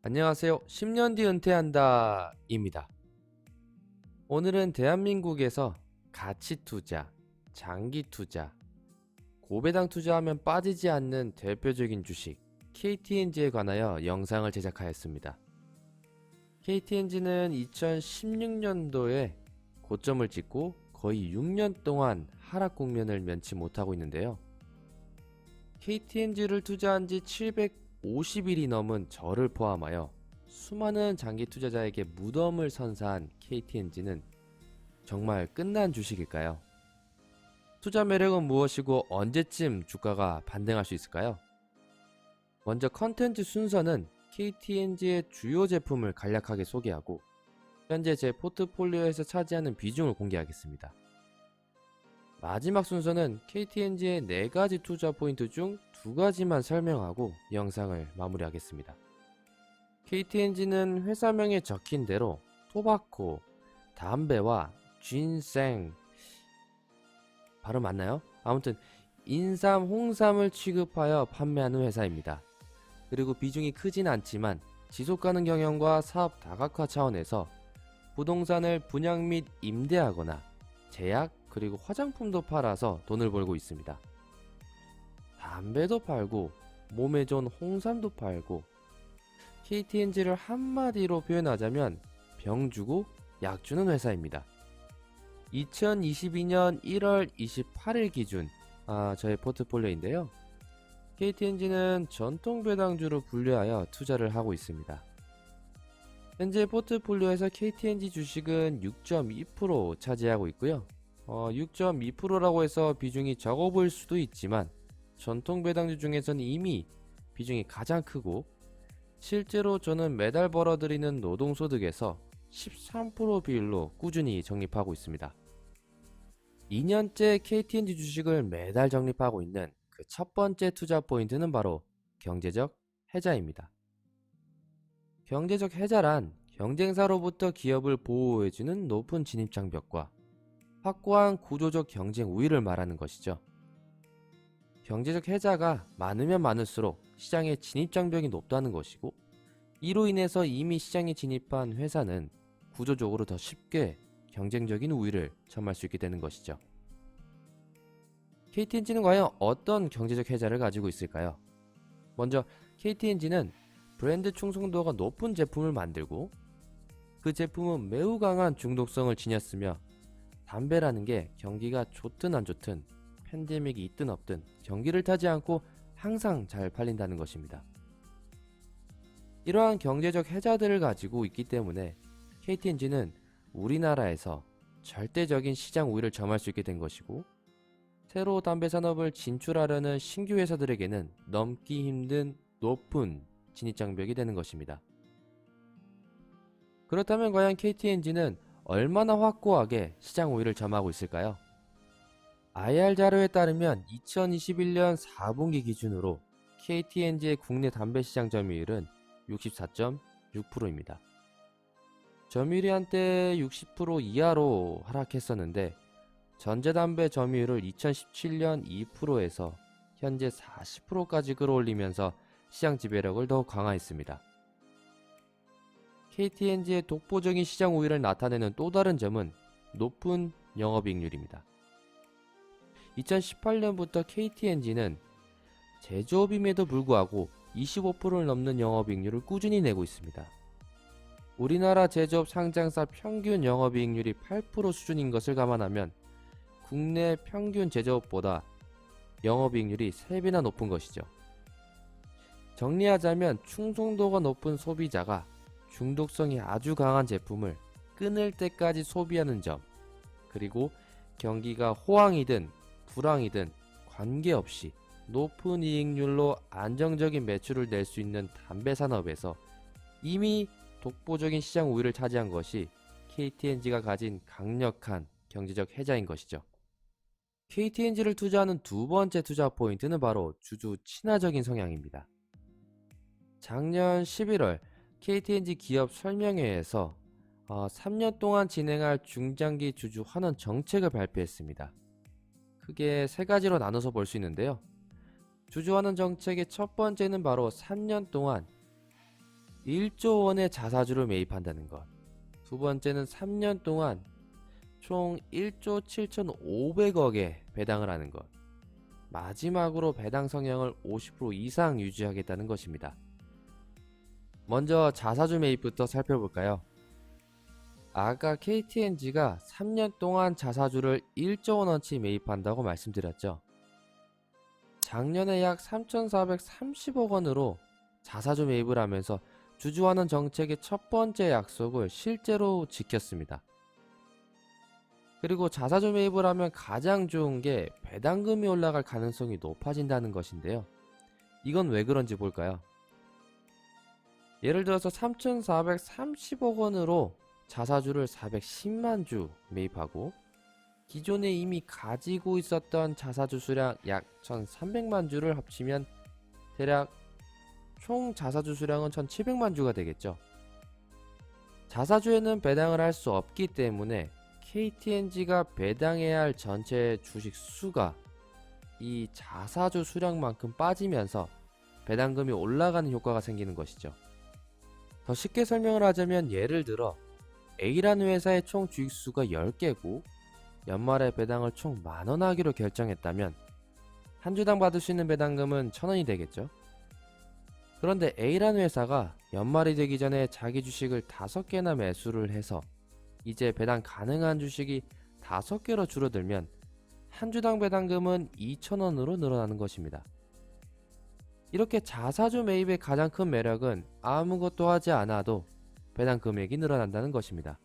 안녕하세요. 10년 뒤 은퇴한다 입니다. 오늘은 대한민국에서 가치 투자, 장기 투자, 고배당 투자하면 빠지지 않는 대표적인 주식 KTNG에 관하여 영상을 제작하였습니다. KTNG는 2016년도에 고점을 찍고 거의 6년 동안 하락 국면을 면치 못하고 있는데요. KTNG를 투자한 지 750일이 넘은 저를 포함하여 수많은 장기 투자자에게 무덤을 선사한 KTNG는 정말 끝난 주식일까요? 투자 매력은 무엇이고 언제쯤 주가가 반등할 수 있을까요? 먼저 컨텐츠 순서는 KTNG의 주요 제품을 간략하게 소개하고 현재 제 포트폴리오에서 차지하는 비중을 공개하겠습니다. 마지막 순서는 KTNG의 4가지 투자 포인트 중 2가지만 설명하고 영상을 마무리하겠습니다. KTNG는 회사명에 적힌 대로 토바코, 담배와 쥔생 발음 맞나요? 아무튼 인삼, 홍삼을 취급하여 판매하는 회사입니다. 그리고 비중이 크진 않지만 지속가능 경영과 사업 다각화 차원에서 부동산을 분양 및 임대하거나 제약 그리고 화장품도 팔아서 돈을 벌고 있습니다. 담배도 팔고 몸에 좋은 홍삼도 팔고 KTNG를 한마디로 표현하자면 병 주고 약 주는 회사입니다. 2022년 1월 28일 기준 저의 포트폴리오인데요. KTNG는 전통 배당주로 분류하여 투자를 하고 있습니다. 현재 포트폴리오에서 KTNG 주식은 6.2% 차지하고 있고요. 6.2%라고 해서 비중이 적어 보일 수도 있지만 전통 배당주 중에서는 이미 비중이 가장 크고 실제로 저는 매달 벌어들이는 노동소득에서 13% 비율로 꾸준히 적립하고 있습니다. 2년째 KTNG 주식을 매달 적립하고 있는 그 첫 번째 투자 포인트는 바로 경제적 해자입니다. 경제적 해자란 경쟁사로부터 기업을 보호해주는 높은 진입장벽과 확고한 구조적 경쟁 우위를 말하는 것이죠. 경제적 해자가 많으면 많을수록 시장의 진입장벽이 높다는 것이고 이로 인해서 이미 시장에 진입한 회사는 구조적으로 더 쉽게 경쟁적인 우위를 점할 수 있게 되는 것이죠. KTNG는 과연 어떤 경제적 해자를 가지고 있을까요? 먼저 KTNG는 브랜드 충성도가 높은 제품을 만들고 그 제품은 매우 강한 중독성을 지녔으며 담배라는 게 경기가 좋든 안 좋든 팬데믹이 있든 없든 경기를 타지 않고 항상 잘 팔린다는 것입니다. 이러한 경제적 해자들을 가지고 있기 때문에 KTNG는 우리나라에서 절대적인 시장 우위를 점할 수 있게 된 것이고 새로 담배 산업을 진출하려는 신규 회사들에게는 넘기 힘든 높은 진입장벽이 되는 것입니다. 그렇다면 과연 KTNG는 얼마나 확고하게 시장 우위를 점하고 있을까요? IR 자료에 따르면 2021년 4분기 기준으로 KTNG의 국내 담배 시장 점유율은 64.6%입니다. 점유율이 한때 60% 이하로 하락했었는데 전자담배 점유율을 2017년 2%에서 현재 40%까지 끌어올리면서 시장 지배력을 더욱 강화했습니다. KTNG의 독보적인 시장 우위를 나타내는 또 다른 점은 높은 영업이익률입니다. 2018년부터 KTNG는 제조업임에도 불구하고 25%를 넘는 영업이익률을 꾸준히 내고 있습니다. 우리나라 제조업 상장사 평균 영업이익률이 8% 수준인 것을 감안하면 국내 평균 제조업보다 영업이익률이 3배나 높은 것이죠. 정리하자면 충성도가 높은 소비자가 중독성이 아주 강한 제품을 끊을 때까지 소비하는 점, 그리고 경기가 호황이든 불황이든 관계없이 높은 이익률로 안정적인 매출을 낼 수 있는 담배 산업에서 이미 독보적인 시장 우위를 차지한 것이 KTNG가 가진 강력한 경제적 해자인 것이죠. KTNG를 투자하는 두 번째 투자 포인트는 바로 주주 친화적인 성향입니다. 작년 11월 KTNG 기업 설명회에서 3년 동안 진행할 중장기 주주 환원 정책을 발표했습니다. 크게 3가지로 나눠서 볼 수 있는데요. 주주 환원 정책의 첫 번째는 바로 3년 동안 1조 원의 자사주를 매입한다는 것. 두 번째는 3년 동안 총 1조 7,500억에 배당을 하는 것. 마지막으로 배당 성향을 50% 이상 유지하겠다는 것입니다. 먼저 자사주 매입부터 살펴볼까요? 아까 KTNG가 3년 동안 자사주를 1조 원어치 매입한다고 말씀드렸죠. 작년에 약 3,430억 원으로 자사주 매입을 하면서 주주환원 정책의 첫 번째 약속을 실제로 지켰습니다. 그리고 자사주 매입을 하면 가장 좋은 게 배당금이 올라갈 가능성이 높아진다는 것인데요. 이건 왜 그런지 볼까요? 예를 들어서 3,430억 원으로 자사주를 410만 주 매입하고 기존에 이미 가지고 있었던 자사주 수량 약 1,300만 주를 합치면 대략 총 자사주 수량은 1,700만 주가 되겠죠. 자사주에는 배당을 할 수 없기 때문에 KTNG가 배당해야 할 전체 주식 수가 이 자사주 수량만큼 빠지면서 배당금이 올라가는 효과가 생기는 것이죠. 더 쉽게 설명을 하자면 예를 들어 A라는 회사의 총 주식수가 10개고 연말에 배당을 총 만원 하기로 결정했다면 한 주당 받을 수 있는 배당금은 1,000원이 되겠죠. 그런데 A라는 회사가 연말이 되기 전에 자기 주식을 5개나 매수를 해서 이제 배당 가능한 주식이 5개로 줄어들면 한 주당 배당금은 2,000원으로 늘어나는 것입니다. 이렇게 자사주 매입의 가장 큰 매력은 아무것도 하지 않아도 배당 금액이 늘어난다는 것입니다.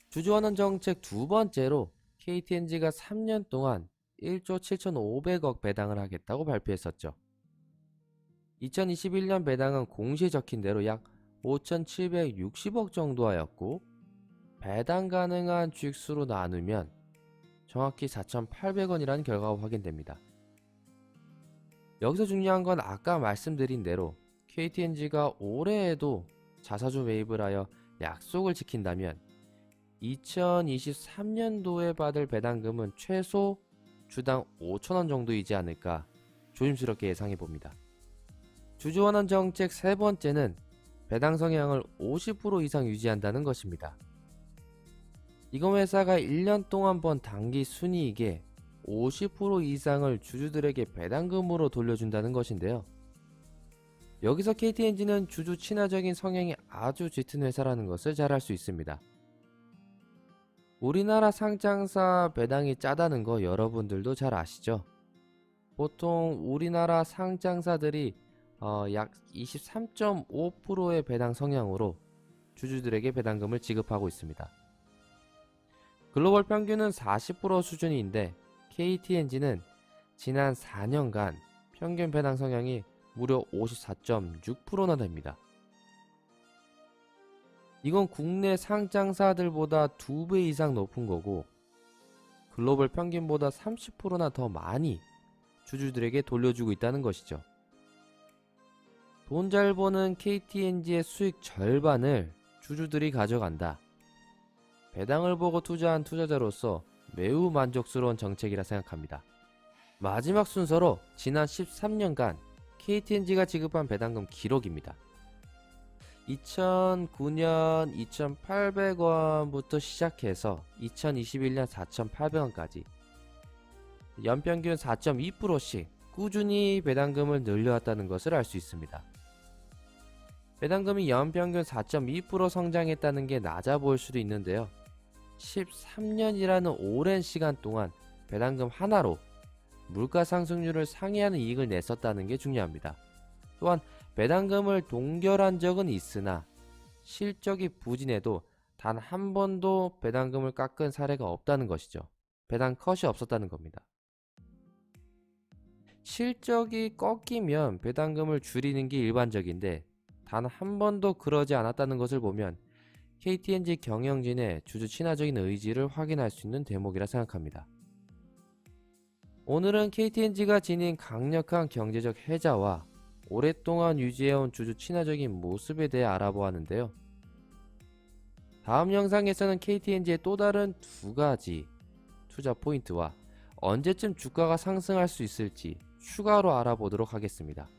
주주환원 정책 두 번째로 KTNG가 3년 동안 1조 7,500억 배당을 하겠다고 발표했었죠. 2021년 배당은 공시에 적힌 대로 약 5,760억 정도 하였고 배당 가능한 주식수로 나누면 정확히 4,800원이라는 결과가 확인됩니다. 여기서 중요한 건 아까 말씀드린 대로 KTNG가 올해에도 자사주 매입을 하여 약속을 지킨다면 2023년도에 받을 배당금은 최소 주당 5,000원 정도이지 않을까 조심스럽게 예상해 봅니다. 주주환원 정책 세 번째는 배당 성향을 50% 이상 유지한다는 것입니다. 이건 회사가 1년 동안 번 당기 순이익의 50% 이상을 주주들에게 배당금으로 돌려준다는 것인데요. 여기서 KTNG는 주주 친화적인 성향이 아주 짙은 회사라는 것을 잘 알 수 있습니다. 우리나라 상장사 배당이 짜다는 거 여러분들도 잘 아시죠? 보통 우리나라 상장사들이 약 23.5%의 배당 성향으로 주주들에게 배당금을 지급하고 있습니다. 글로벌 평균은 40% 수준인데 KTNG는 지난 4년간 평균 배당 성향이 무려 54.6%나 됩니다. 이건 국내 상장사들보다 2배 이상 높은 거고 글로벌 평균보다 30%나 더 많이 주주들에게 돌려주고 있다는 것이죠. 돈 잘 버는 KTNG의 수익 절반을 주주들이 가져간다. 배당을 보고 투자한 투자자로서 매우 만족스러운 정책이라 생각합니다. 마지막 순서로 지난 13년간 KTNG가 지급한 배당금 기록입니다. 2009년 2,800원부터 시작해서 2021년 4,800원까지 연평균 4.2%씩 꾸준히 배당금을 늘려왔다는 것을 알 수 있습니다. 배당금이 연평균 4.2% 성장했다는 게 낮아 보일 수도 있는데요. 13년이라는 오랜 시간 동안 배당금 하나로 물가 상승률을 상회하는 이익을 냈었다는 게 중요합니다. 또한 배당금을 동결한 적은 있으나 실적이 부진해도 단 한 번도 배당금을 깎은 사례가 없다는 것이죠. 배당 컷이 없었다는 겁니다. 실적이 꺾이면 배당금을 줄이는 게 일반적인데 단 한 번도 그러지 않았다는 것을 보면 KTNG 경영진의 주주 친화적인 의지를 확인할 수 있는 대목이라 생각합니다. 오늘은 KTNG가 지닌 강력한 경제적 해자와 오랫동안 유지해온 주주 친화적인 모습에 대해 알아보았는데요. 다음 영상에서는 KTNG의 또 다른 두 가지 투자 포인트와 언제쯤 주가가 상승할 수 있을지 추가로 알아보도록 하겠습니다.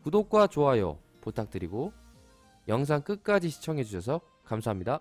구독과 좋아요 부탁드리고 영상 끝까지 시청해주셔서 감사합니다.